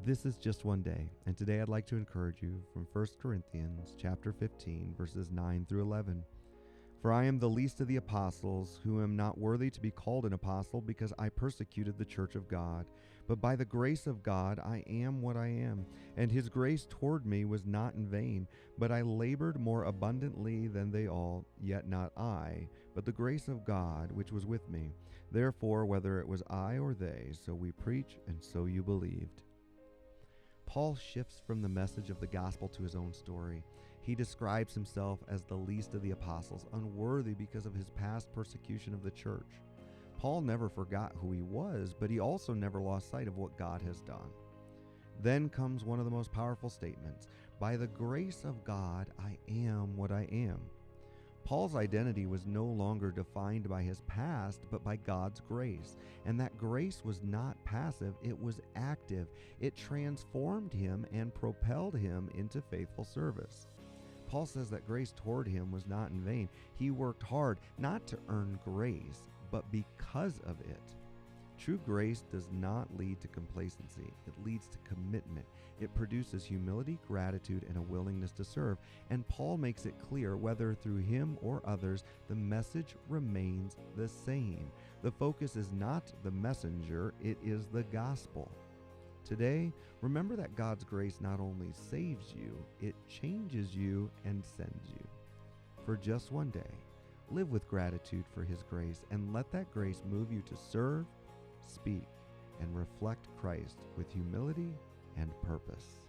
This is Just One Day, and today I'd like to encourage you from 1 Corinthians chapter 15, verses 9 through 11. For I am the least of the apostles, who am not worthy to be called an apostle, because I persecuted the church of God. But by the grace of God I am what I am, and his grace toward me was not in vain. But I labored more abundantly than they all, yet not I, but the grace of God which was with me. Therefore, whether it was I or they, so we preach, and so you believed. Paul shifts from the message of the gospel to his own story. He describes himself as the least of the apostles, unworthy because of his past persecution of the church. Paul never forgot who he was, but he also never lost sight of what God has done. Then comes one of the most powerful statements: by the grace of God, I am what I am. Paul's identity was no longer defined by his past, but by God's grace. And that grace was not passive, it was active. It transformed him and propelled him into faithful service. Paul says that grace toward him was not in vain. He worked hard, not to earn grace, but because of it. True grace does not lead to complacency. It leads to commitment. It produces humility, gratitude, and a willingness to serve. And Paul makes it clear, whether through him or others, the message remains the same. The focus is not the messenger, it is the gospel. Today, remember that God's grace not only saves you, it changes you and sends you. For just one day, live with gratitude for his grace, and let that grace move you to serve, speak, and reflect Christ with humility and purpose.